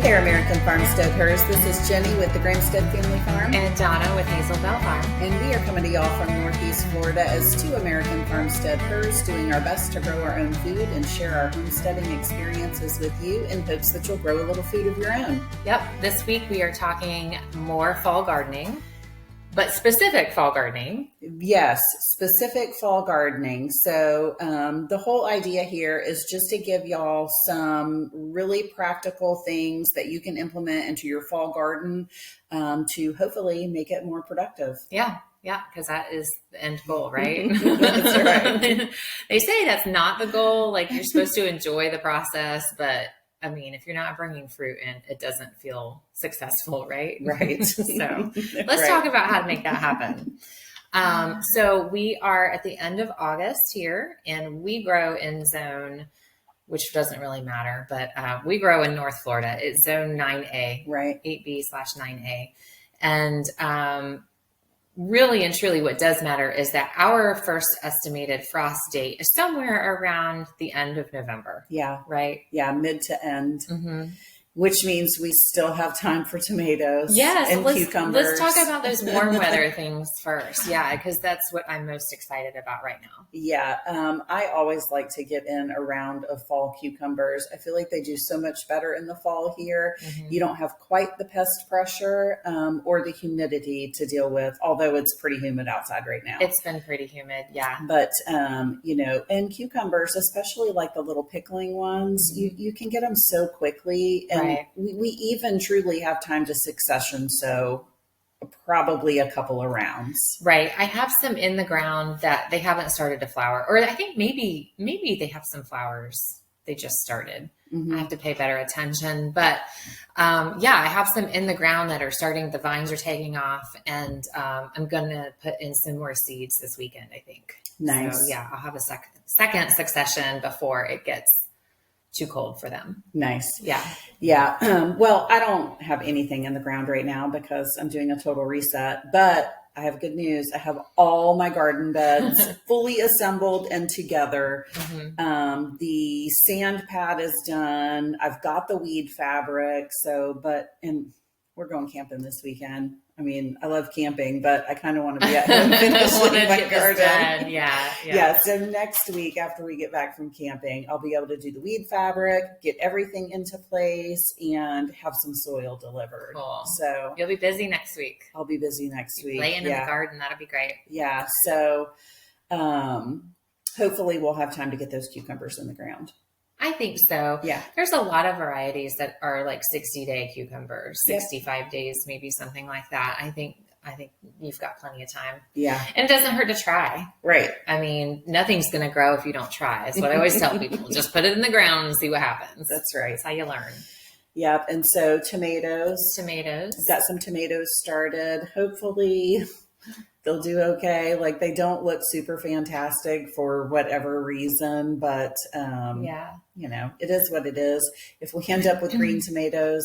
there, American Farmsteaders. This is Jenny with the Grahamstead Family Farm. And Donna with Hazel Belle Farm. And we are coming to y'all from Northeast Florida as two American farmsteaders doing our best to grow our own food and share our homesteading experiences with you in hopes that you'll grow a little food of your own. Yep. This week we are talking more fall gardening, but specific fall gardening. Yes, specific fall gardening. So the whole idea here is just to give y'all some really practical things that you can implement into your fall garden to hopefully make it more productive. Yeah, because that is the end goal, right? That's right. They say that's not the goal. Like, you're supposed to enjoy the process, but I mean, if you're not bringing fruit in, it doesn't feel successful, right? Right. So let's talk about how to make that happen. So we are at the end of August here, and we grow in zone, which doesn't really matter, but we grow in North Florida. It's zone 9A, right? 8B/9A. And really and truly what does matter is that our first estimated frost date is somewhere around the end of November. Yeah. Right? Yeah, mid to end. Mm-hmm. Which means we still have time for tomatoes and cucumbers. Let's talk about those warm weather things first. Yeah, because that's what I'm most excited about right now. Yeah, I always like to get in a round of fall cucumbers. I feel like they do so much better in the fall here. Mm-hmm. You don't have quite the pest pressure or the humidity to deal with, although it's pretty humid outside right now. It's been pretty humid, yeah. But, and cucumbers, especially like the little pickling ones, mm-hmm. you can get them so quickly. And right. we even truly have time to succession, so probably a couple of rounds. Right. I have some in the ground that they haven't started to flower, or I think maybe they have some flowers. They just started. Mm-hmm. I have to pay better attention, but I have some in the ground that are starting. The vines are taking off, and I'm going to put in some more seeds this weekend, I think. Nice. So, I'll have a second succession before it gets too cold for them. Nice. Yeah. Yeah. Well, I don't have anything in the ground right now because I'm doing a total reset, but I have good news. I have all my garden beds fully assembled and together. Mm-hmm. The sand pad is done. I've got the weed fabric. And we're going camping this weekend. I mean, I love camping, but I kind of want to be at home finishing my garden. Yeah. So next week, after we get back from camping, I'll be able to do the weed fabric, get everything into place, and have some soil delivered. Cool. So you'll be busy next week. I'll be busy next week. Laying in the garden. That'll be great. Yeah. So hopefully we'll have time to get those cucumbers in the ground. I think so. Yeah. There's a lot of varieties that are like 60-day cucumbers, 65 days, maybe something like that. I think you've got plenty of time. Yeah. And it doesn't hurt to try. Right. I mean, nothing's going to grow if you don't try. That's what I always tell people. Just put it in the ground and see what happens. That's right. That's how you learn. Yep. And so tomatoes. I've got some tomatoes started. Hopefully they'll do okay. Like, they don't look super fantastic for whatever reason, but it is what it is. If we end up with green tomatoes,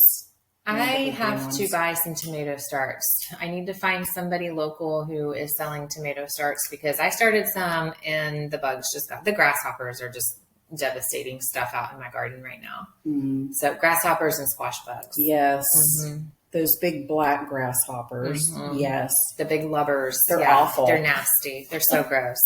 I have to buy some tomato starts. I need to find somebody local who is selling tomato starts because I started some and the bugs the grasshoppers are just devastating stuff out in my garden right now. Mm. So grasshoppers and squash bugs. Yes. Mm-hmm. Those big black grasshoppers. Mm-hmm. Yes. The big lubbers. They're awful. They're nasty. They're so gross.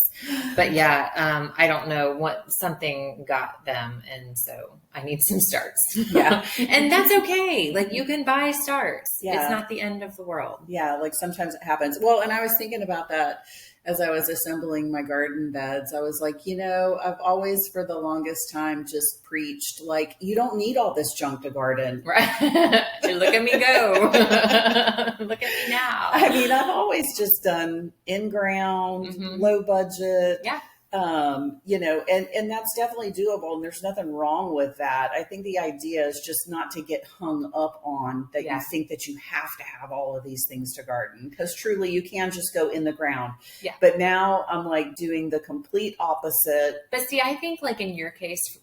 But I don't know something got them. And so I need some starts. Yeah. And that's okay. Like, you can buy starts. Yeah. It's not the end of the world. Yeah. Like, sometimes it happens. Well, and I was thinking about that as I was assembling my garden beds. I was like, I've always for the longest time just preached, like, you don't need all this junk to garden. Right. Look at me go. Look at me now. I mean, I've always just done in-ground, mm-hmm. low budget. Yeah. And that's definitely doable. And there's nothing wrong with that. I think the idea is just not to get hung up on that. You think that you have to have all of these things to garden, because truly you can just go in the ground. Yeah. But now I'm like doing the complete opposite. But see, I think like in your case,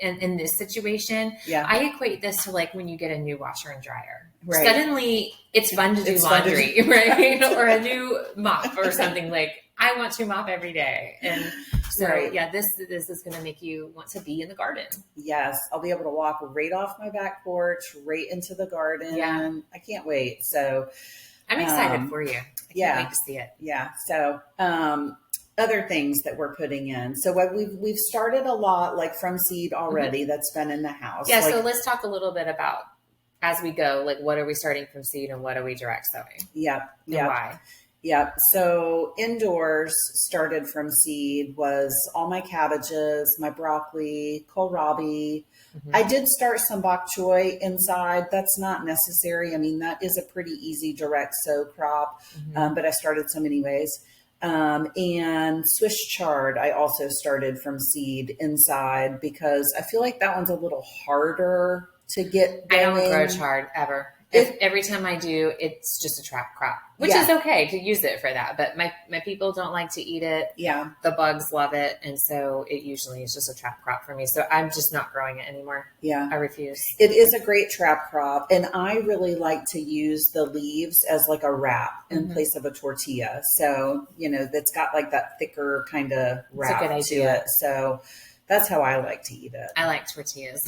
in this situation, yeah. I equate this to like when you get a new washer and dryer. Right. Suddenly it's fun to do laundry, right? Or a new mop or something. Like, I want to mop every day. And so, Right. yeah, this is going to make you want to be in the garden. Yes, I'll be able to walk right off my back porch, right into the garden. Yeah. I can't wait. So I'm excited for you. I can't wait to see it. Yeah. So, other things that we're putting in. So what we've started a lot like from seed already that's been in the house. Yeah. Like, So let's talk a little bit about as we go, like what are we starting from seed and what are we direct sowing? yeah. And why? Yeah. So indoors started from seed was all my cabbages, my broccoli, kohlrabi. I did start some bok choy inside. That's not necessary. I mean, that is a pretty easy direct sow crop, but I started some anyways. And Swiss chard, I also started from seed inside because I feel like that one's a little harder to get going. I don't grow chard ever. Every time I do, it's just a trap crop, which Yeah. is okay to use it for that. But my people don't like to eat it. Yeah. The bugs love it. And so it usually is just a trap crop for me. So I'm just not growing it anymore. Yeah. I refuse. It is a great trap crop. And I really like to use the leaves as like a wrap in place of a tortilla. So, that's got like that thicker kind of wrap good to idea. it. So that's how I like to eat it. I like tortillas.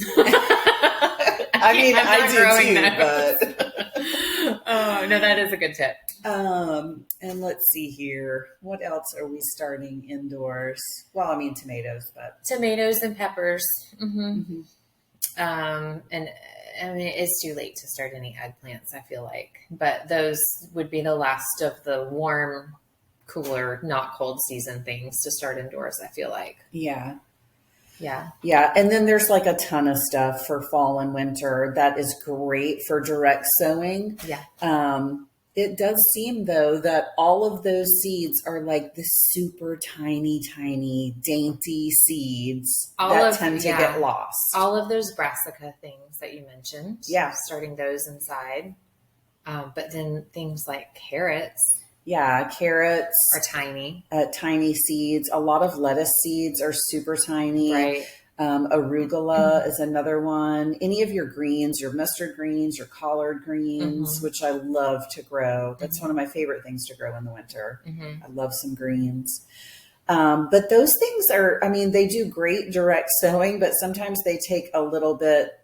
I mean, I do too, but oh no, that is a good tip. And let's see here. What else are we starting indoors? Well, I mean, tomatoes, but Tomatoes and peppers. And I mean, it's too late to start any eggplants, I feel like, but those would be the last of the warm, cooler, not cold season things to start indoors, I feel like. yeah. Yeah. Yeah. And then there's like a ton of stuff for fall and winter that is great for direct sowing. Yeah. It does seem though that all of those seeds are like the super tiny, dainty seeds tend to get lost. All of those brassica things that you mentioned. Yeah. Starting those inside. But then things like carrots. Yeah, carrots are tiny. Tiny seeds. A lot of lettuce seeds are super tiny. Right. Arugula is another one. Any of your greens, your mustard greens, your collard greens, which I love to grow. That's one of my favorite things to grow in the winter. I love some greens. But those things are, I mean, they do great direct sowing, but sometimes they take a little bit,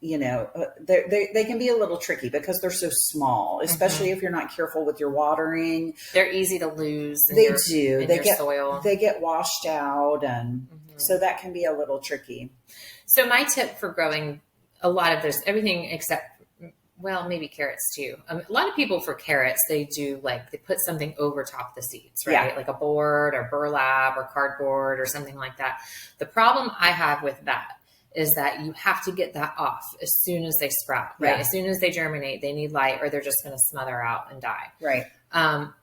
they can be a little tricky because they're so small, especially if you're not careful with your watering. They're easy to lose. They get soil. They get washed out, and so that can be a little tricky. So my tip for growing a lot of those, everything except, well, maybe carrots too. A lot of people for carrots, they put something over top the seeds, right? Yeah. Like a board or burlap or cardboard or something like that. The problem I have with that is that you have to get that off as soon as they sprout, right? Yeah. As soon as they germinate, they need light or they're just going to smother out and die. Right.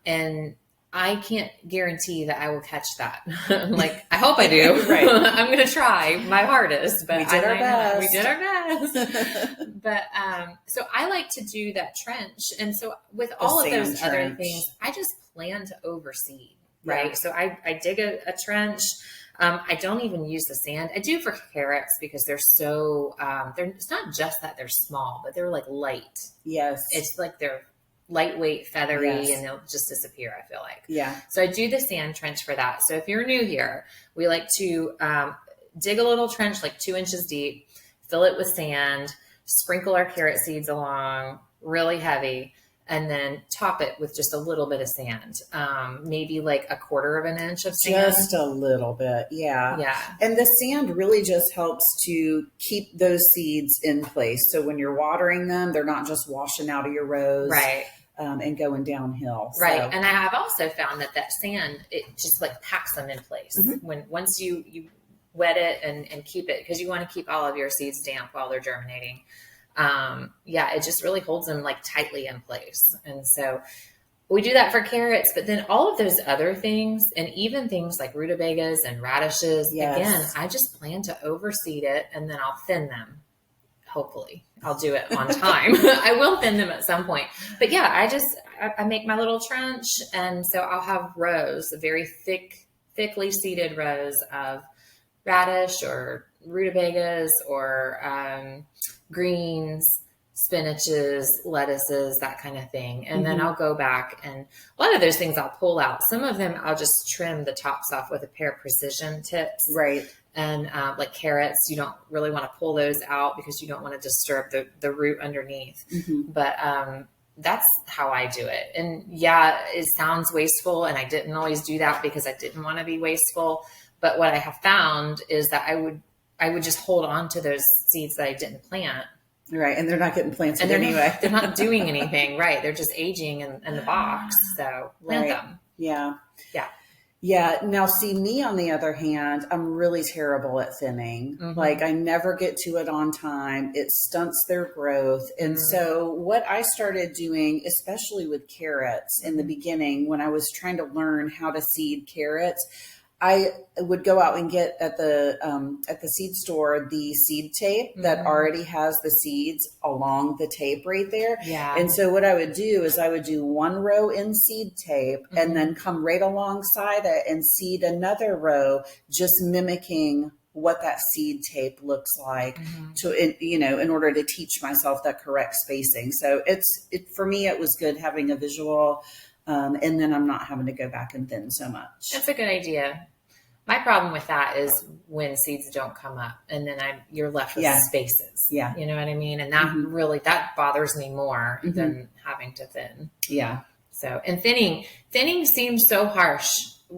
And I can't guarantee that I will catch that. I hope I do. Right. I'm going to try my hardest, but We did our best. We did our best. But, so I like to do that trench. And so with all of those other things, I just plan to overseed, right? Yeah. So I dig a trench. I don't even use the sand. I do for carrots because they're so, it's not just that they're small, but they're like light. Yes. It's like they're lightweight, feathery, Yes. and they'll just disappear, I feel like. Yeah. So I do the sand trench for that. So if you're new here, we like to dig a little trench like 2 inches deep, fill it with sand, sprinkle our carrot seeds along really heavy, and then top it with just a little bit of sand, maybe like 1/4 of an inch of sand. Just a little bit. Yeah. Yeah. And the sand really just helps to keep those seeds in place. So when you're watering them, they're not just washing out of your rows. Right. And going downhill. Right. So. And I have also found that sand, it just like packs them in place. Once you wet it and keep it, because you want to keep all of your seeds damp while they're germinating. It just really holds them like tightly in place. And so we do that for carrots, but then all of those other things, and even things like rutabagas and radishes, again, I just plan to overseed it and then I'll thin them. Hopefully I'll do it on time. I will thin them at some point, but yeah, I make my little trench. And so I'll have rows, very thickly seeded rows of radish or rutabagas or greens, spinaches, lettuces, that kind of thing. And then I'll go back, and a lot of those things I'll pull out. Some of them I'll just trim the tops off with a pair of precision tips. Right. And like carrots, you don't really want to pull those out because you don't want to disturb the root underneath. But that's how I do it. And yeah, it sounds wasteful, and I didn't always do that because I didn't want to be wasteful. But what I have found is that I would just hold on to those seeds that I didn't plant. Right. And they're not getting planted And anyway. they're not doing anything. Right. They're just aging in the box. So plant them. Yeah. Yeah. Yeah. Now, see, me on the other hand, I'm really terrible at thinning. Like, I never get to it on time. It stunts their growth. And so what I started doing, especially with carrots in the beginning, when I was trying to learn how to seed carrots, I would go out and get at the seed store the seed tape that already has the seeds along the tape right there. Yeah. And so what I would do is I would do one row in seed tape and then come right alongside it and seed another row, just mimicking what that seed tape looks like in order to teach myself that correct spacing. So for me, it was good having a visual. And then I'm not having to go back and thin so much. That's a good idea. My problem with that is when seeds don't come up, and then you're left with spaces. Yeah. You know what I mean? And that really, that bothers me more than having to thin. Yeah. So, and thinning seems so harsh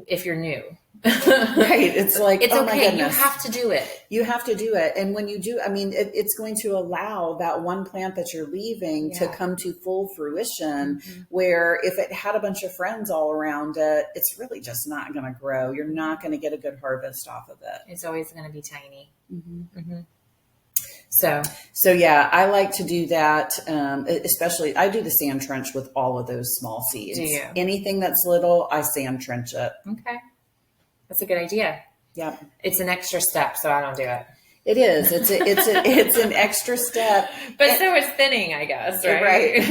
if you're new. Right. It's like, it's oh okay. My goodness. You have to do it. You have to do it. And when you do, I mean, it's going to allow that one plant that you're leaving to come to full fruition, where if it had a bunch of friends all around it, it's really just not going to grow. You're not going to get a good harvest off of it. It's always going to be tiny. So yeah, I like to do that. Especially I do the sand trench with all of those small seeds. Do you? Anything that's little, I sand trench it. Okay. That's a good idea. Yeah. It's an extra step, so I don't do it. It is. It's an extra step. But so is thinning, I guess, right? Right.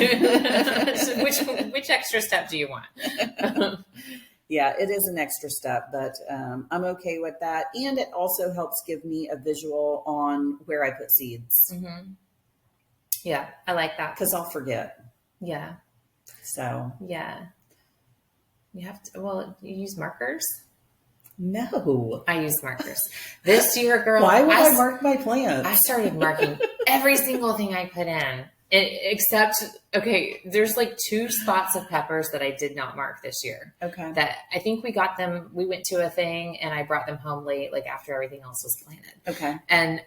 Which extra step do you want? Yeah, it is an extra step, but I'm okay with that. And it also helps give me a visual on where I put seeds. Yeah, I like that. Because I'll forget. Yeah. So. Yeah. You have to, you use markers? No. I use markers. This year, girl. Why would I mark my plants? I started marking every single thing I put in. Except, okay, there's like 2 spots of peppers that I did not mark this year. Okay. That I think we got them, we went to a thing and I brought them home late, like after everything else was planted. Okay. And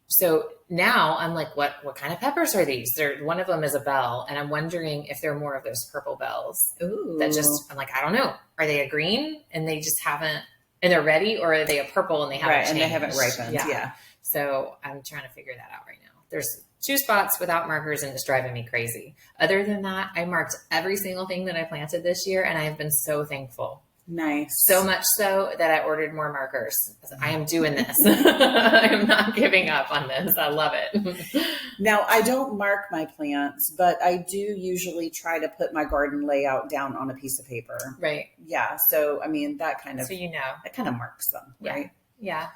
so now I'm like, what kind of peppers are these? One of them is a bell, and I'm wondering if there are more of those purple bells. Ooh. That I'm like, I don't know. Are they a green and they just haven't, and they're ready, or are they a purple and they haven't changed? And they haven't ripened. Yeah. So I'm trying to figure that out right now. There's 2 spots without markers, and it's driving me crazy. Other than that, I marked every single thing that I planted this year, and I have been so thankful. Nice. So much so that I ordered more markers. I am doing this. I am not giving up on this. I love it. Now, I don't mark my plants, but I do usually try to put my garden layout down on a piece of paper. Right. Yeah. So, I mean, that kind of, that kind of marks them. Yeah. Right. Yeah.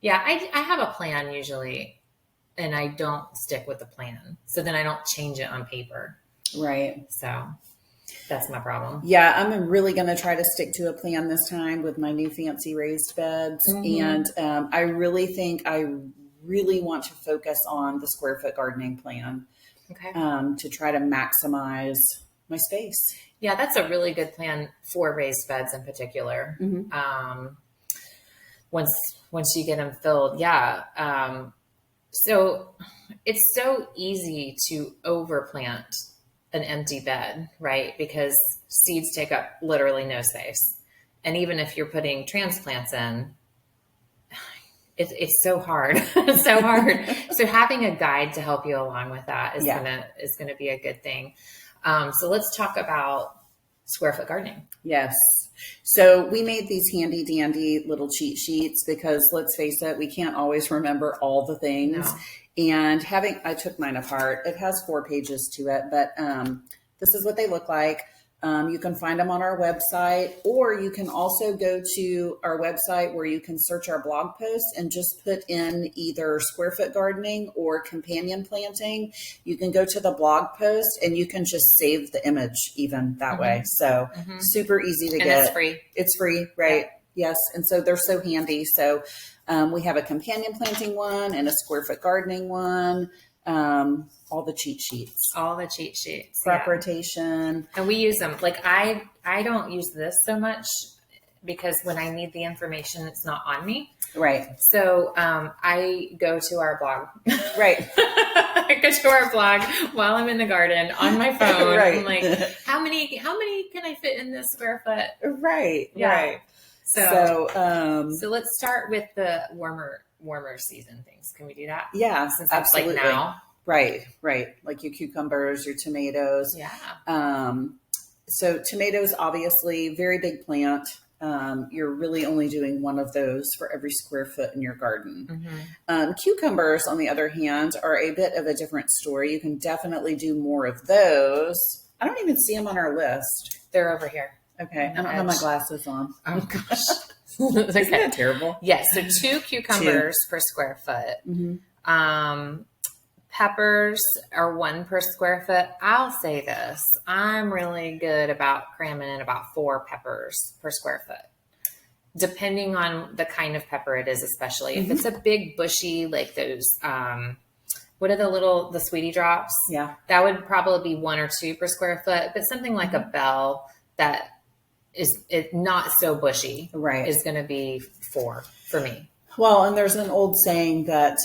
Yeah. I have a plan usually, and I don't stick with the plan. So then I don't change it on paper. Right. So that's my problem. Yeah, I'm really going to try to stick to a plan this time with my new fancy raised beds. And I really think I really want to focus on the square foot gardening plan. Okay. To try to maximize my space. Yeah, that's a really good plan for raised beds in particular. Once you get them filled. Yeah. So it's so easy to overplant an empty bed, right? Because seeds take up literally no space. And even if you're putting transplants in, it's so hard. It's so hard. So having a guide to help you along with that is gonna be a good thing. So let's talk about square foot gardening. Yes. So we made these handy dandy little cheat sheets because let's face it, we can't always remember all the things. No. And I took mine apart. It has 4 pages to it, but this is what they look like. You can find them on our website, or you can also go to our website where you can search our blog posts and just put in either square foot gardening or companion planting. You can go to the blog post and you can just save the image even that way. So super easy to get. And it's free. It's free, right? Yeah. Yes. And so they're so handy. So we have a companion planting one and a square foot gardening one. All the cheat sheets. All the cheat sheets. Crop rotation. And we use them. Like I don't use this so much because when I need the information, it's not on me. Right. So I go to our blog. Right. I go to our blog while I'm in the garden on my phone. Right. I'm like, how many can I fit in this square foot? Right. Yeah. Right. So let's start with the warmer season things. Can we do that? Yeah, since that's absolutely. like now. Right. Like your cucumbers, your tomatoes. Yeah. So tomatoes, obviously, very big plant. You're really only doing one of those for every square foot in your garden. Cucumbers, on the other hand, are a bit of a different story. You can definitely do more of those. I don't even see them on our list. They're over here. Okay. I don't have my glasses on. Oh gosh. Isn't that terrible? Yes. So 2 cucumbers per square foot. Peppers are 1 per square foot. I'll say this. I'm really good about cramming in about 4 peppers per square foot, depending on the kind of pepper it is, especially. If it's a big bushy, like those, what are the sweetie drops? Yeah. That would probably be 1 or 2 per square foot. But something like a bell that is not so bushy, right, is going to be 4 for me. Well, and there's an old saying that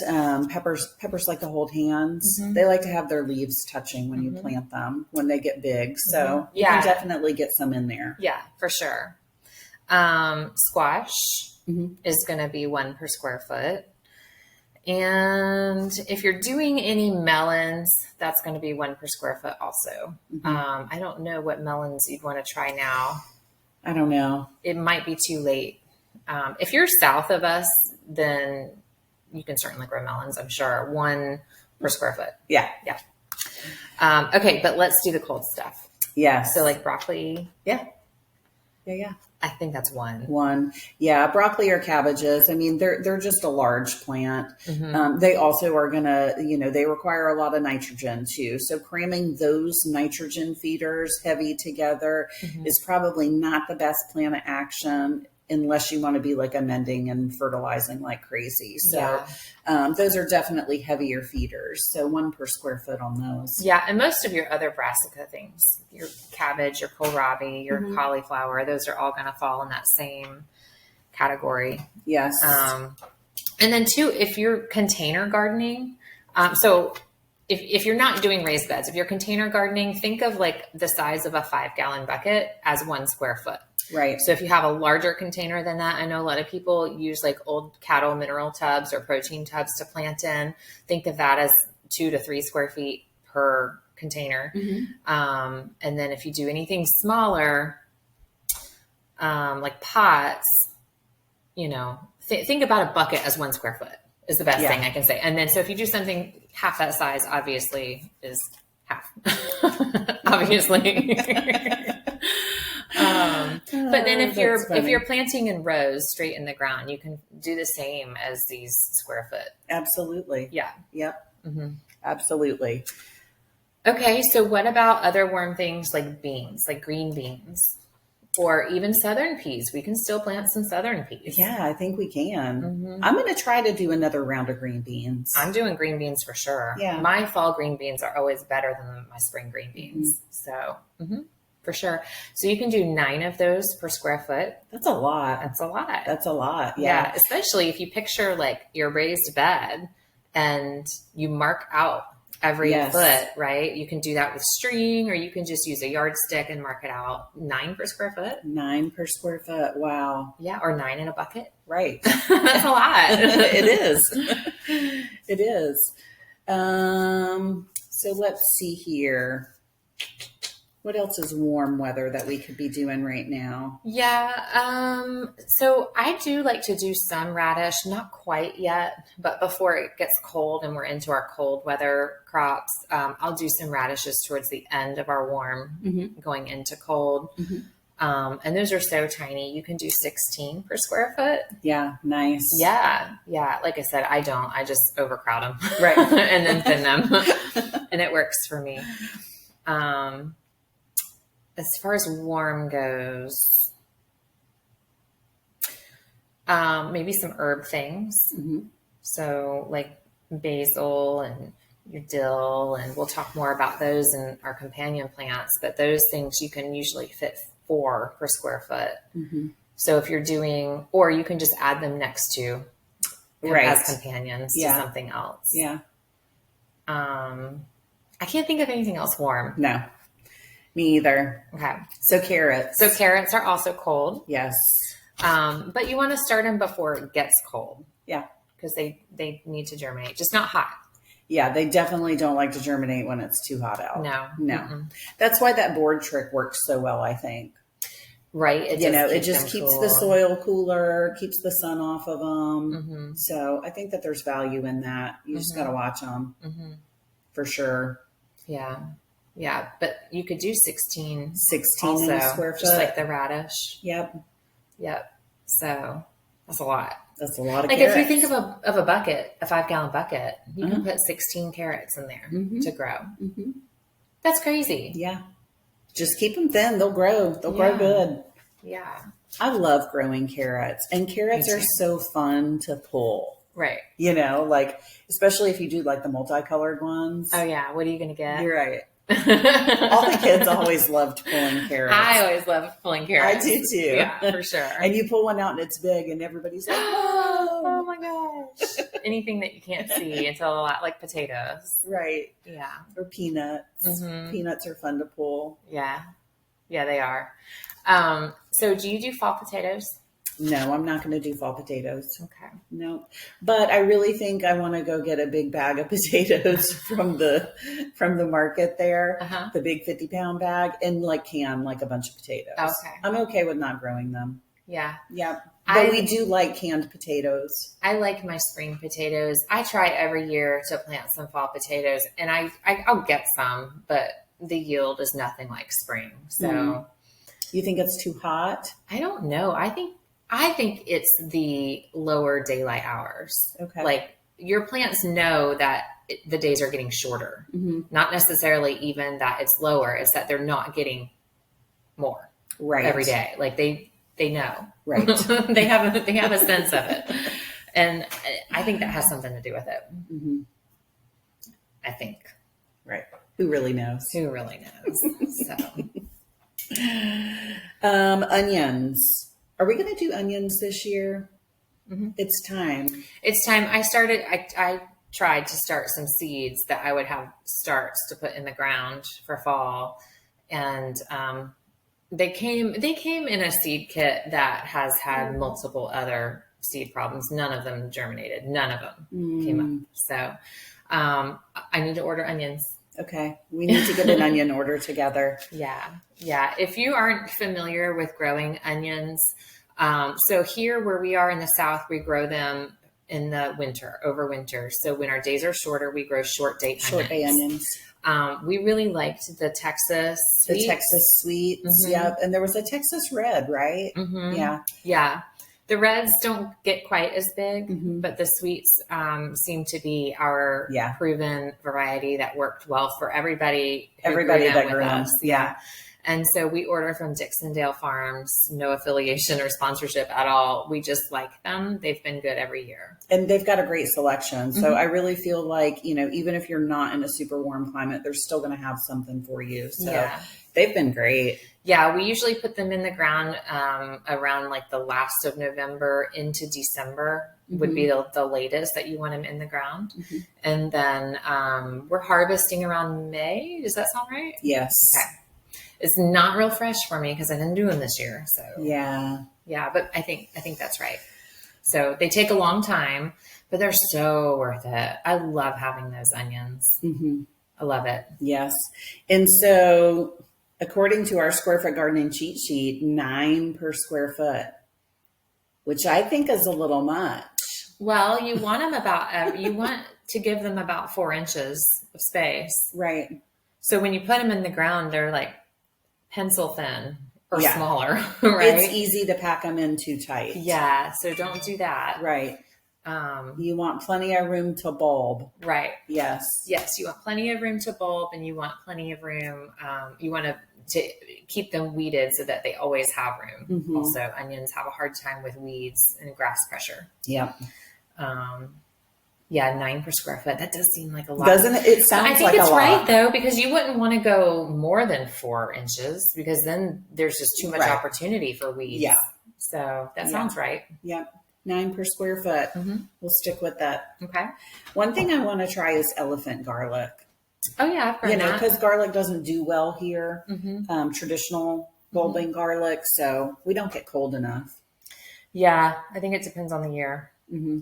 peppers like to hold hands. They like to have their leaves touching when you plant them, when they get big. So you can definitely get some in there. Yeah, for sure. Squash is going to be 1 per square foot. And if you're doing any melons, that's going to be 1 per square foot also. I don't know what melons you'd want to try now. I don't know. It might be too late. If you're south of us, then you can certainly grow melons, I'm sure. 1 per square foot. Yeah. Yeah. Okay, but let's do the cold stuff. Yeah. So like broccoli. Yeah. I think that's 1. 1. Yeah. Broccoli or cabbages. I mean, they're just a large plant. They also are going to, they require a lot of nitrogen too. So cramming those nitrogen feeders heavy together is probably not the best plan of action unless you want to be like amending and fertilizing like crazy. So those are definitely heavier feeders. So 1 per square foot on those. Yeah. And most of your other brassica things, your cabbage, your kohlrabi, your cauliflower, those are all going to fall in that same category. Yes. And then too, if you're container gardening, so if you're not doing raised beds, if you're container gardening, think of like the size of a 5-gallon bucket as 1 square foot. Right. So if you have a larger container than that, I know a lot of people use like old cattle mineral tubs or protein tubs to plant in. Think of that as 2 to 3 square feet per container. And then if you do anything smaller, like pots, think about a bucket as 1 square foot is the best thing I can say. And then, so if you do something half that size, obviously is half, obviously. But then if you're planting in rows straight in the ground, you can do the same as these square foot. Absolutely. Yeah. Yep. Absolutely. Okay. So what about other worm things like beans, like green beans or even southern peas? We can still plant some southern peas. Yeah, I think we can. I'm going to try to do another round of green beans. I'm doing green beans for sure. Yeah. My fall green beans are always better than my spring green beans. So, for sure. So you can do 9 of those per square foot. That's a lot. That's a lot. That's a lot. Yeah. Especially if you picture like your raised bed and you mark out every foot, right? You can do that with string, or you can just use a yardstick and mark it out. 9 per square foot. 9 per square foot. Wow. Yeah. Or 9 in a bucket. Right. That's a lot. It is. It is. So let's see here. What else is warm weather that we could be doing right now? Yeah. So I do like to do some radish, not quite yet, but before it gets cold and we're into our cold weather crops, I'll do some radishes towards the end of our warm going into cold. And those are so tiny. You can do 16 per square foot. Yeah. Nice. Yeah. Yeah. Like I said, I don't, I just overcrowd them. Right. And then thin them and it works for me. As far as warm goes, maybe some herb things. So like basil and your dill, and we'll talk more about those in our companion plants, but those things you can usually fit 4 per square foot. So if you're doing, or you can just add them next to as companions to something else. Yeah. I can't think of anything else warm. No. Me either. Okay. So carrots. So carrots are also cold. Yes. But you want to start them before it gets cold. Yeah. Because they need to germinate, just not hot. Yeah, they definitely don't like to germinate when it's too hot out. No. That's why that board trick works so well, I think. Right. It just keeps the soil cooler, keeps the sun off of them. So I think that there's value in that. You just got to watch them for sure. Yeah. Yeah. But you could do 16 in a square foot. Just like the radish. Yep. So that's a lot. That's a lot of carrots. If you think of a bucket, a 5-gallon bucket, you can put 16 carrots in there to grow. That's crazy. Yeah. Just keep them thin. They'll grow. They'll grow good. Yeah. I love growing carrots, and carrots are so fun to pull. Right. Like, especially if you do like the multicolored ones. Oh yeah. What are you going to get? You're right. All the kids always loved pulling carrots. I always loved pulling carrots. I do too. Yeah, for sure. And you pull one out and it's big and everybody's like, whoa. Oh my gosh. Anything that you can't see until a lot, like potatoes. Right. Yeah. Or peanuts. Peanuts are fun to pull. Yeah. Yeah, they are. So do you do fall potatoes? No, I'm not going to do fall potatoes. Okay. No, but I really think I want to go get a big bag of potatoes from the market there, the big 50-pound bag, and can a bunch of potatoes. Okay. I'm okay with not growing them. Yeah. Yeah. But we do like canned potatoes. I like my spring potatoes. I try every year to plant some fall potatoes, and I'll get some, but the yield is nothing like spring. So you think it's too hot? I don't know. I think it's the lower daylight hours. Okay. Like your plants know that the days are getting shorter, not necessarily even that it's lower. It's that they're not getting more every day. Like they know, right. they have a sense of it. And I think that has something to do with it. I think. Right. Who really knows? Who really knows? So, onions. Are we going to do onions this year? It's time. It's time. I tried to start some seeds that I would have starts to put in the ground for fall. And they came in a seed kit that has had multiple other seed problems. None of them germinated. None of them came up. So I need to order onions. Okay. We need to get an onion order together. Yeah. Yeah. If you aren't familiar with growing onions, so here where we are in the South, we grow them in the winter, over winter. So when our days are shorter, we grow short day onions. We really liked the Texas sweets. The Texas sweets. Yeah. And there was a Texas red, right? Yeah. Yeah. The reds don't get quite as big, but the sweets seem to be our proven variety that worked well for everybody. Everybody that grew them. Yeah. And so we order from Dixondale Farms, no affiliation or sponsorship at all. We just like them. They've been good every year. And they've got a great selection. So I really feel like, even if you're not in a super warm climate, they're still going to have something for you. So they've been great. Yeah, we usually put them in the ground around like the last of November into December would be the latest that you want them in the ground. And then we're harvesting around May. Does that sound right? Yes. Okay. It's not real fresh for me because I didn't do them this year. So yeah, but I think that's right. So they take a long time, but they're so worth it. I love having those onions. I love it. Yes. And so according to our square foot gardening cheat sheet, 9 per square foot, which I think is a little much. Well, you want you want to give them about 4 inches of space. Right. So when you put them in the ground, they're like pencil thin or smaller, right? It's easy to pack them in too tight. Yeah. So don't do that. Right. You want plenty of room to bulb. Right. Yes. Yes. You want plenty of room to bulb, and you want plenty of room. You want to keep them weeded so that they always have room. Mm-hmm. Also, onions have a hard time with weeds and grass pressure. Yep. 9 per square foot. That does seem like a lot. Doesn't it? It sounds like a lot. I think it's right though, because you wouldn't want to go more than 4 inches, because then there's just too much opportunity for weeds. Yeah. So that sounds right. Yep. 9 per square foot. Mm-hmm. We'll stick with that. Okay. One thing I want to try is elephant garlic. Oh yeah, I've heard that. Because garlic doesn't do well here. Mm-hmm. Traditional bulbing garlic, so we don't get cold enough. Yeah, I think it depends on the year. Mm-hmm.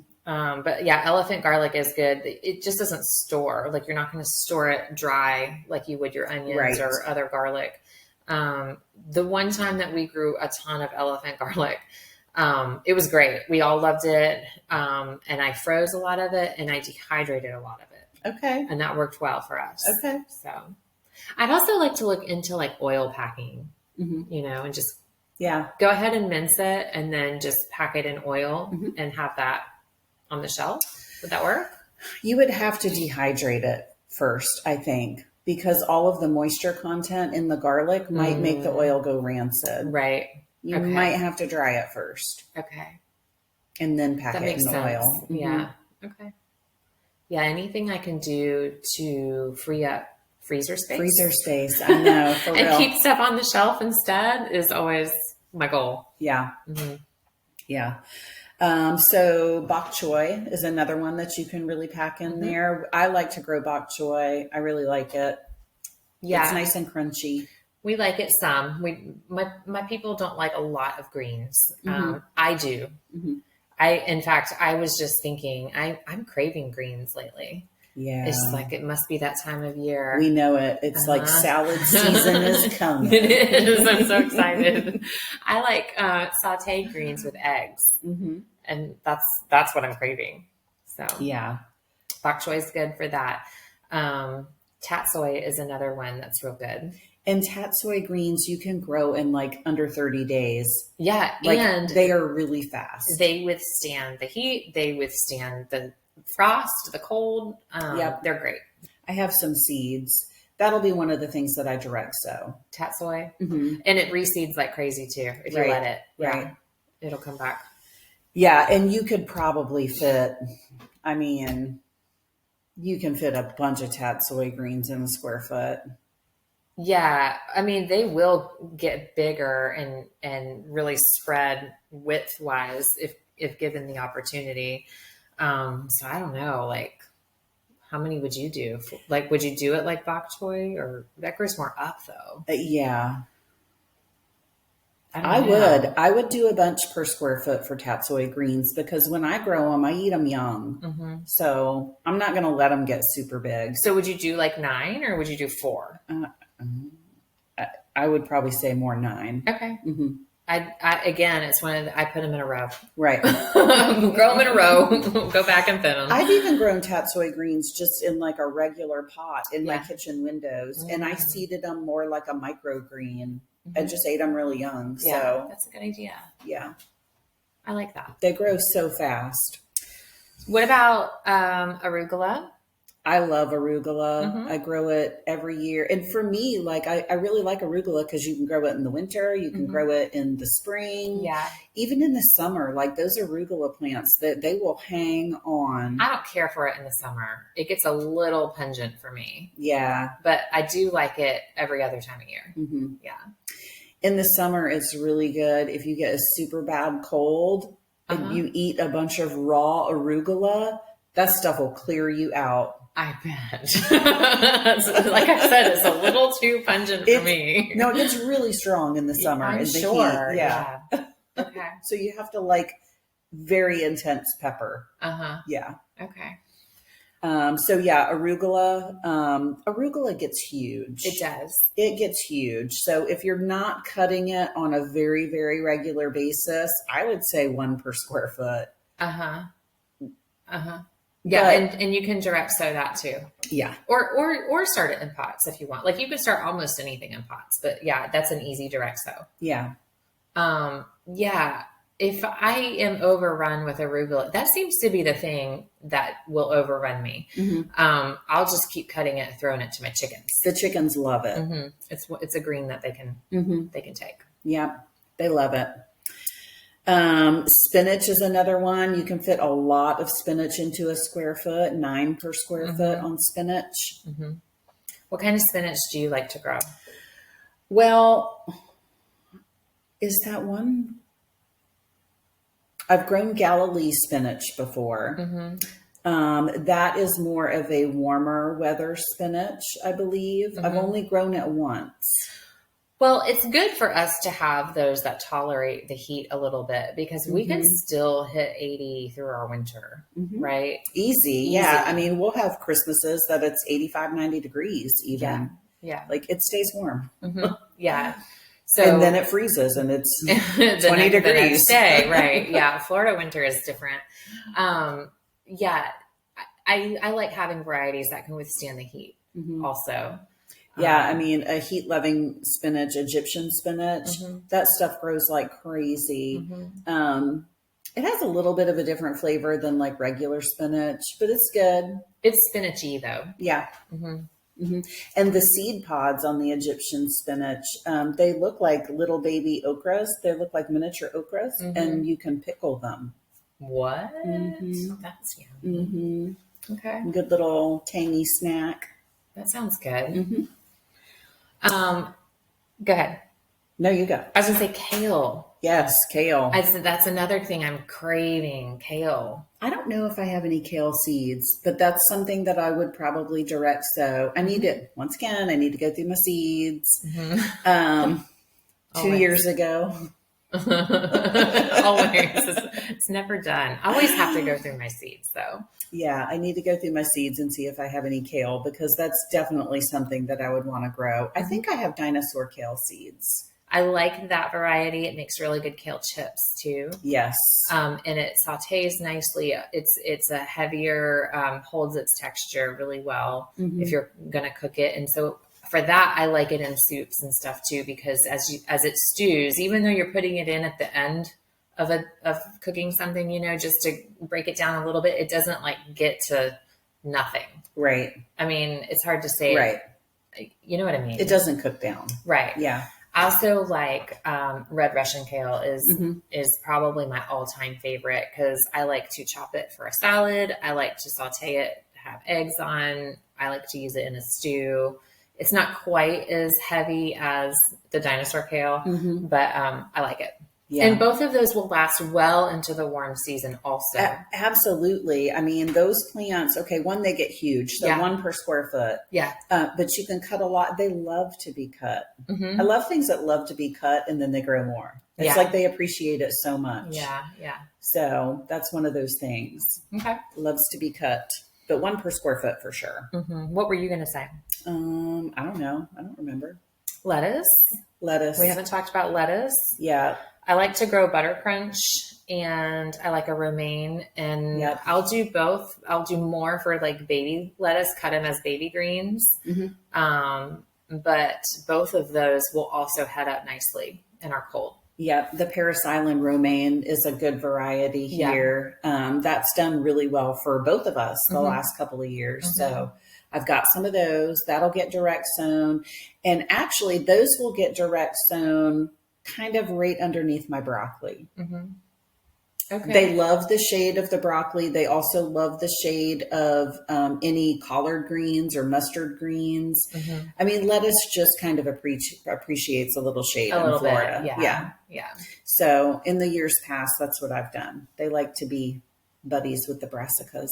But yeah, elephant garlic is good. It just doesn't store. Like, you're not going to store it dry like you would your onions or other garlic. The one time that we grew a ton of elephant garlic, it was great. We all loved it. And I froze a lot of it, and I dehydrated a lot of it. Okay. And that worked well for us. Okay. So I'd also like to look into like oil packing, and just go ahead and mince it and then just pack it in oil and have that on the shelf. Would that work? You would have to dehydrate it first, I think, because all of the moisture content in the garlic might make the oil go rancid. Right. You might have to dry it first. Okay. And then pack it in the oil. Mm-hmm. Yeah. Okay. Yeah. Anything I can do to free up freezer space. I know. For and real. Keep stuff on the shelf instead is always my goal. Yeah. Mm-hmm. Yeah. So bok choy is another one that you can really pack in there. I like to grow bok choy. I really like it. Yeah. It's nice and crunchy. We like it some. My people don't like a lot of greens. I do. Mm-hmm. In fact, I was just thinking, I'm craving greens lately. Yeah. It's like, it must be that time of year. We know it. It's like salad season is coming. It is. I'm so excited. I like sauteed greens with eggs. Mm-hmm. And that's what I'm craving. So yeah. Bok choy is good for that. Tatsoi is another one that's real good. And tatsoi greens you can grow in like under 30 days. Yeah. Like, and they are really fast. They withstand the heat. They withstand the frost, the cold. They're great. I have some seeds. That'll be one of the things that I direct sow. Tatsoi. Mm-hmm. And it reseeds like crazy too. If you let it. Right. Yeah, it'll come back. Yeah. And you could probably fit, you can fit a bunch of tatsoi greens in a square foot. Yeah. They will get bigger and really spread width wise if given the opportunity. So I don't know, like, how many would you do? Like, would you do it like bok choy, or that grows more up though? Yeah. I would do a bunch per square foot for tatsoi greens, because when I grow them, I eat them young. Mm-hmm. So I'm not going to let them get super big. So would you do like 9, or would you do 4? I would probably say more 9. Okay. Mm-hmm. Again, it's I put them in a row. Right. Grow them in a row. Go back and fit them. I've even grown tatsoi greens just in like a regular pot in my kitchen windows. Mm-hmm. And I seeded them more like a microgreen. I just ate them really young. Yeah, so that's a good idea. Yeah. I like that. They grow so fast. What about arugula? I love arugula. Mm-hmm. I grow it every year. And for me, like, I really like arugula because you can grow it in the winter. You can grow it in the spring. Yeah. Even in the summer, like those arugula plants, that they will hang on. I don't care for it in the summer. It gets a little pungent for me. Yeah. But I do like it every other time of year. Mm-hmm. Yeah. In the summer, it's really good. If you get a super bad cold and you eat a bunch of raw arugula, that stuff will clear you out. I bet. Like I said, it's a little too pungent for me. No, it gets really strong in the summer. I'm in the sure. Heat. Yeah. Okay. So you have to like very intense pepper. Uh-huh. Yeah. Okay. So yeah, arugula gets huge. It does. It gets huge. So if you're not cutting it on a very, very regular basis, I would say 1 per square foot. Uh-huh. Uh-huh. Yeah, But and you can direct sow that too. yeah, Or start it in pots if you want. Like you can start almost anything in pots, but yeah, that's an easy direct sow. yeah. Yeah, if I am overrun with arugula, that seems to be the thing that will overrun me. I'll just keep cutting it and throwing it to my chickens. The chickens love it. It's a green that they can take. Yeah, they love it. Spinach is another one. You can fit a lot of spinach into a square foot, 9 per square foot on spinach. What kind of spinach do you like to grow? Well, is that one? I've grown Galilee spinach before. That is more of a warmer weather spinach, I believe. I've only grown it once. Well, it's good for us to have those that tolerate the heat a little bit because we can still hit 80 through our winter, right? Easy. Yeah. I mean, we'll have Christmases that it's 85, 90 degrees even. Yeah. Like it stays warm. Yeah. So, and then it freezes and it's 20 degrees. The next day, right. Yeah. Florida winter is different. Yeah. I like having varieties that can withstand the heat also. Yeah, I mean, a heat-loving spinach, Egyptian spinach, that stuff grows like crazy. It has a little bit of a different flavor than like regular spinach, but it's good. It's spinachy though. Yeah. And the seed pods on the Egyptian spinach, they look like little baby okras. They look like miniature okras, and you can pickle them. What? That's yummy. Okay. Good little tangy snack. That sounds good. Go ahead. No, you go. I was gonna say kale. Yes, kale. That's another thing I'm craving. Kale. I don't know if I have any kale seeds, but that's something that I would probably direct sow. I need it once again. I need to go through my seeds. 2 years ago. Always. It's never done. I always have to go through my seeds though. Yeah, I need to go through my seeds and see if I have any kale because that's definitely something that I would want to grow. I think I have dinosaur kale seeds. I like that variety. It makes really good kale chips too. Yes. And it sautés nicely. It's a heavier, holds its texture really well if you're going to cook it. And so for that, I like it in soups and stuff too, because as it stews, even though you're putting it in at the end of cooking something, just to break it down a little bit, it doesn't like get to nothing. Right. I mean, it's hard to say. Right. You know what I mean? It doesn't cook down. Right. Yeah. I also like red Russian kale is probably my all-time favorite because I like to chop it for a salad. I like to saute it, have eggs on. I like to use it in a stew. It's not quite as heavy as the dinosaur kale, but I like it. Yeah. And both of those will last well into the warm season also. Absolutely. I mean, those plants, okay, one, they get huge. So 1 per square foot. Yeah. But you can cut a lot. They love to be cut. I love things that love to be cut and then they grow more. It's like they appreciate it so much. Yeah. Yeah. So that's one of those things. Okay. Loves to be cut, but 1 per square foot for sure. What were you going to say? I don't know. I don't remember. Lettuce. We haven't talked about lettuce. Yeah. I like to grow butter crunch and I like a romaine and I'll do both. I'll do more for like baby lettuce, cut them as baby greens. But both of those will also head up nicely in our cold. Yeah. The Paris Island romaine is a good variety here. That's done really well for both of us the last couple of years. So I've got some of those that'll get direct sown, and actually those will get direct sown kind of right underneath my broccoli. Okay. They love the shade of the broccoli. They also love the shade of any collard greens or mustard greens. I mean, lettuce just kind of appreciates a little shade in Florida. Yeah. So in the years past, that's what I've done. They like to be buddies with the brassicas.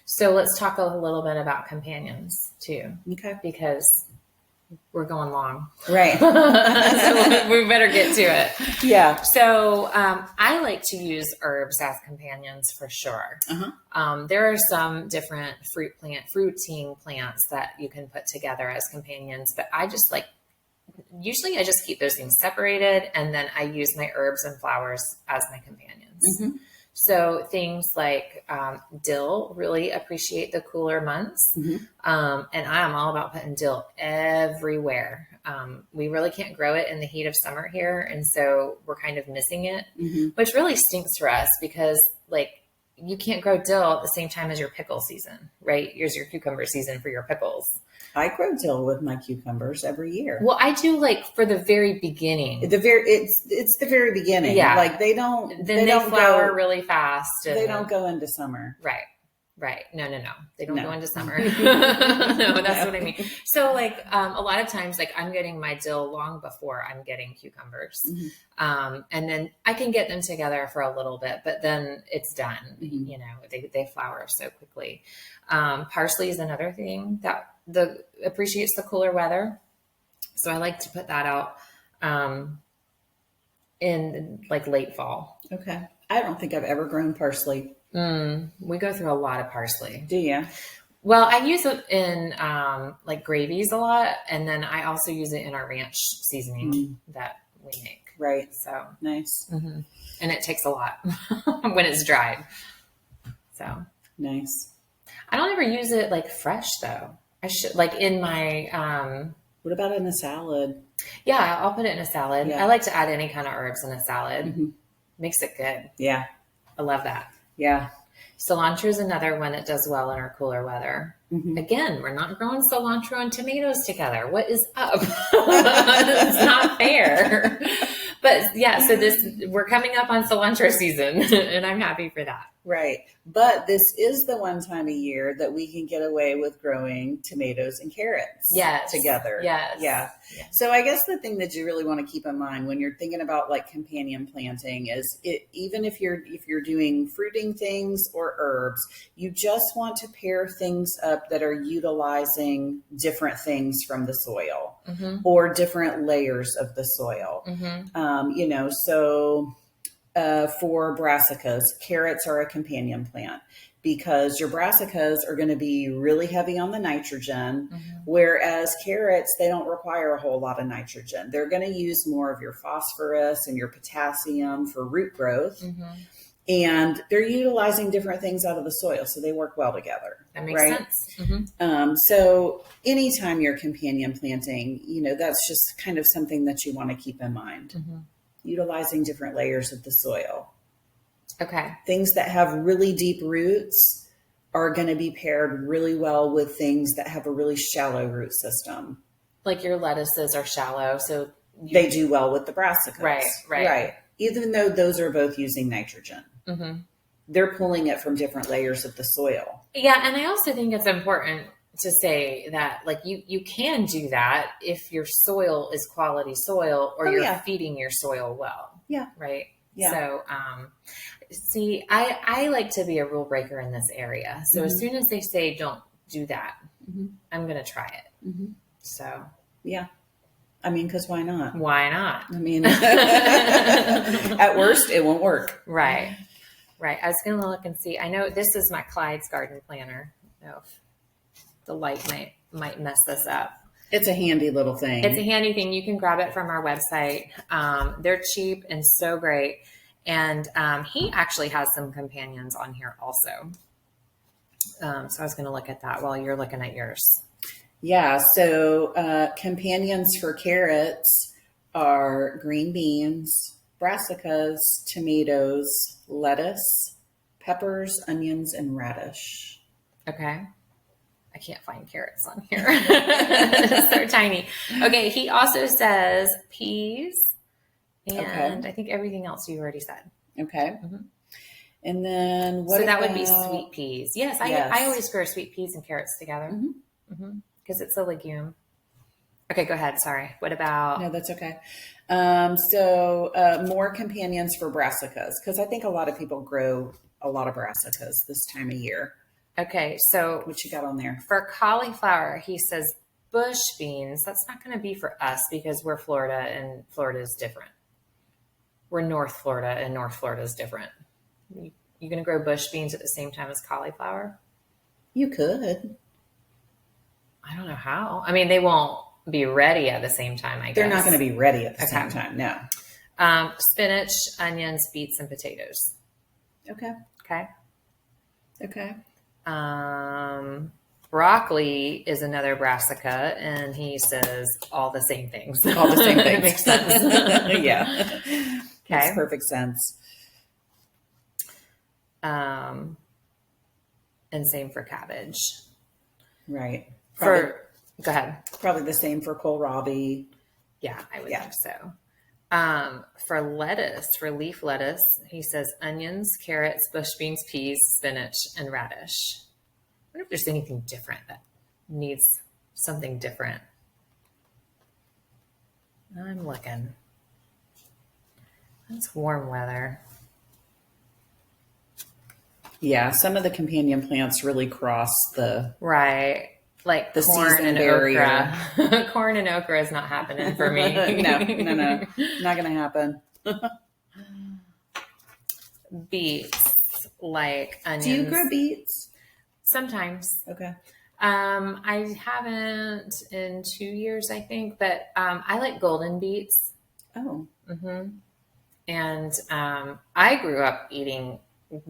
So let's talk a little bit about companions too. Okay. Because we're going long. Right. So we better get to it. Yeah. So I like to use herbs as companions for sure. There are some different fruiting plants that you can put together as companions, but usually I just keep those things separated, and then I use my herbs and flowers as my companions. So things like dill really appreciate the cooler months. And I am all about putting dill everywhere. We really can't grow it in the heat of summer here. And so we're kind of missing it, which really stinks for us because you can't grow dill at the same time as your pickle season, right? Here's your cucumber season for your pickles. I grow dill with my cucumbers every year. Well, I do for the very beginning. It's the very beginning. Yeah. They don't flower really fast. They don't go into summer. Right. No. They don't go into summer. No, that's what I mean. So a lot of times, I'm getting my dill long before I'm getting cucumbers. And then I can get them together for a little bit, but then it's done. They flower so quickly. Parsley is another thing that appreciates the cooler weather. So I like to put that out in late fall. Okay. I don't think I've ever grown parsley. We go through a lot of parsley. Do you? Well, I use it in gravies a lot, and then I also use it in our ranch seasoning that we make. Right. So nice. And it takes a lot when it's dried. So nice. I don't ever use it fresh though. I should in my. What about in a salad? Yeah, I'll put it in a salad. Yeah. I like to add any kind of herbs in a salad. Makes it good. Yeah. I love that. Yeah. Cilantro is another one that does well in our cooler weather. Again, we're not growing cilantro and tomatoes together. What is up? It's not fair. But yeah, so we're coming up on cilantro season and I'm happy for that. Right. But this is the one time a year that we can get away with growing tomatoes and carrots together. Yes. Yeah. So I guess the thing that you really want to keep in mind when you're thinking about companion planting is even if you're doing fruiting things or herbs, you just want to pair things up that are utilizing different things from the soil or different layers of the soil. For brassicas, carrots are a companion plant because your brassicas are going to be really heavy on the nitrogen, whereas carrots, they don't require a whole lot of nitrogen. They're going to use more of your phosphorus and your potassium for root growth. And they're utilizing different things out of the soil, so they work well together. That makes sense. So anytime you're companion planting, that's just kind of something that you want to keep in mind. Utilizing different layers of the soil. Okay. Things that have really deep roots are going to be paired really well with things that have a really shallow root system. Like your lettuces are shallow, so they do well with the brassicas. Right. Even though those are both using nitrogen. They're pulling it from different layers of the soil. Yeah, and I also think it's important to say that you can do that if your soil is quality soil or you're feeding your soil well. Yeah. Right. Yeah. So, see, I like to be a rule breaker in this area. So as soon as they say, don't do that, I'm going to try it. So, yeah. I mean, cause why not? Why not? I mean, at worst it won't work. Right. I was going to look and see, I know this is my Clyde's garden planner. Oh, the light might mess this up. It's a handy little thing. It's a handy thing. You can grab it from our website. They're cheap and so great. And he actually has some companions on here also. So I was going to look at that while you're looking at yours. Yeah. So companions for carrots are green beans, brassicas, tomatoes, lettuce, peppers, onions, and radish. Okay. I can't find carrots on here. They're tiny. Okay. He also says peas and I think everything else you already said. Okay. And then what? So that would be sweet peas. Yes. I always grow sweet peas and carrots together because it's a legume. Okay. Go ahead. Sorry. What about? No, that's okay. So more companions for brassicas because I think a lot of people grow a lot of brassicas this time of year. Okay, so what you got on there? For cauliflower, he says bush beans, that's not going to be for us because we're Florida and Florida is different. We're North Florida and North Florida is different. You going to grow bush beans at the same time as cauliflower? You could. I don't know how. I mean, they won't be ready at the same time, I guess. They're not going to be ready at the same time, no. Spinach, onions, beets, and potatoes. Okay. Okay. Okay. Broccoli is another brassica, and he says all the same things. All the same things. It makes sense. Yeah. Okay. Makes perfect sense. And same for cabbage. Right. Go ahead. Probably the same for kohlrabi. Yeah, I would think so. For lettuce, for leaf lettuce, he says onions, carrots, bush beans, peas, spinach, and radish. I wonder if there's anything different that needs something different. I'm looking. It's warm weather. Yeah, some of the companion plants really cross the right, like the corn season and barrier. okra. Corn and okra is not happening for me. No, not going to happen. Beets, like onions. Do you grow beets? Sometimes. Okay. I haven't in 2 years, I think, but I like golden beets. Oh. Mm-hmm. And I grew up eating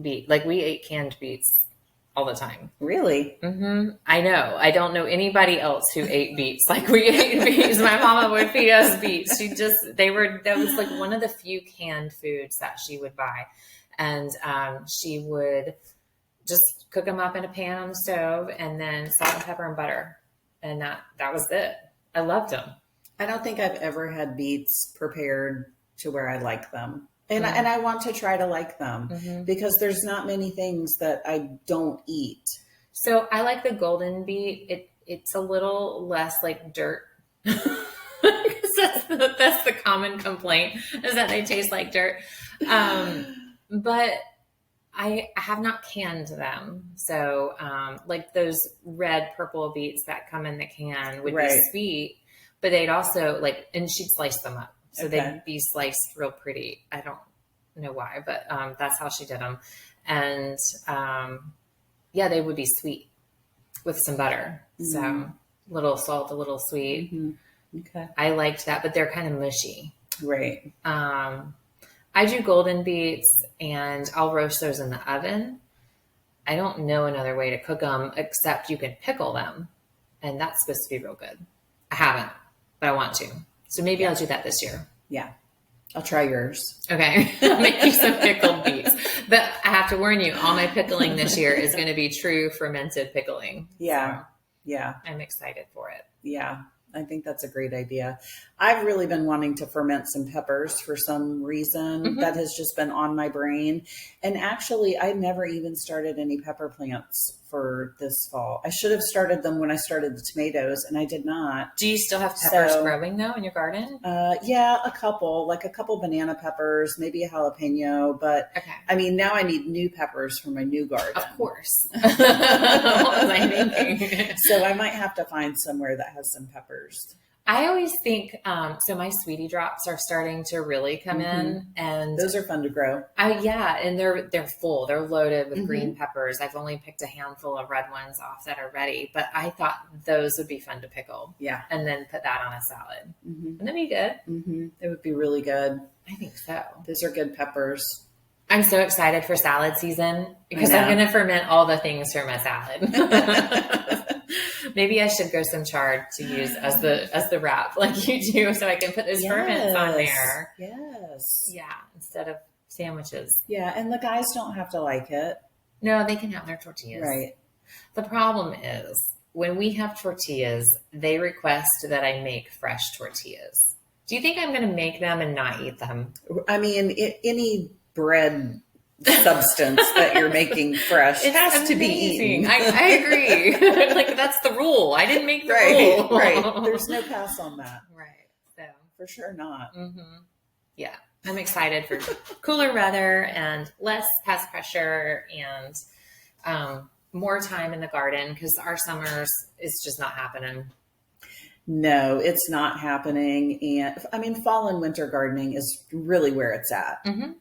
beet. Like we ate canned beets all the time. Really? Mm-hmm. I know. I don't know anybody else who ate beets like we ate beets. My mama would feed us beets. That was like one of the few canned foods that she would buy. And she would just cook them up in a pan on the stove and then salt and pepper and butter. And that was it. I loved them. I don't think I've ever had beets prepared to where I like them. And I want to try to like them because there's not many things that I don't eat. So I like the golden beet. It's a little less like dirt. That's the common complaint is that they taste like dirt. But I have not canned them. So like those red purple beets that come in the can would be sweet, but they'd also and she'd slice them up. So they'd be sliced real pretty. I don't know why, but that's how she did them. And they would be sweet with some butter. Mm-hmm. So a little salt, a little sweet. Mm-hmm. Okay. I liked that, but they're kind of mushy. Right. I do golden beets and I'll roast those in the oven. I don't know another way to cook them except you can pickle them. And that's supposed to be real good. I haven't, but I want to. So maybe I'll do that this year. Yeah. I'll try yours. Okay. I'll make you some pickled beets. But I have to warn you, all my pickling this year is going to be true fermented pickling. Yeah. So yeah. I'm excited for it. Yeah. I think that's a great idea. I've really been wanting to ferment some peppers for some reason that has just been on my brain. And actually, I never even started any pepper plants for this fall. I should have started them when I started the tomatoes, and I did not. Do you still have peppers growing though in your garden? Yeah, a couple banana peppers, maybe a jalapeno. But I mean, now I need new peppers for my new garden. Of course. What was I thinking? So I might have to find somewhere that has some peppers. I always think, so my sweetie drops are starting to really come in, and those are fun to grow. And they're full. They're loaded with green peppers. I've only picked a handful of red ones off that are ready, but I thought those would be fun to pickle. Yeah. And then put that on a salad. Wouldn't that be good? It would be really good. I think so. Those are good peppers. I'm so excited for salad season because I'm going to ferment all the things for my salad. Maybe I should grow some chard to use as the wrap like you do so I can put those ferments on there. Yes. Yeah, instead of sandwiches. Yeah, and the guys don't have to like it. No, they can have their tortillas. Right. The problem is when we have tortillas, they request that I make fresh tortillas. Do you think I'm going to make them and not eat them? I mean, any bread substance that you're making fresh has to be eaten. I agree. Like that's the rule. I didn't make the rule. Right. There's no pass on that. Right. So for sure not. Yeah. I'm excited for cooler weather and less pest pressure and more time in the garden because our summers is just not happening. No, it's not happening. And I mean, fall and winter gardening is really where it's at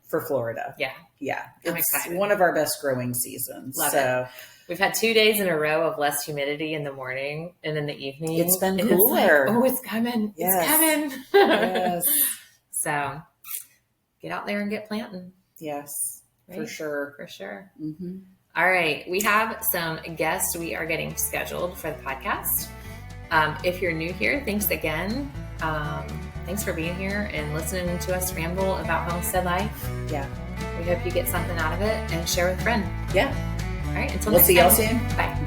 for Florida. Yeah. Yeah. I'm It's excited. one of our best growing seasons. Love so it. We've had 2 days in a row of less humidity in the morning and in the evening. It's been And cooler. It's like, oh, it's coming. Yes. It's coming. Yes. So get out there and get planting. Yes, Right? for sure. For sure. Mm-hmm. All right. We have some guests we are getting scheduled for the podcast. If you're new here, thanks again. Thanks for being here and listening to us ramble about homestead life. Yeah. We hope you get something out of it and share with a friend. Yeah. All right. Until We'll next see time. y'all soon. Bye.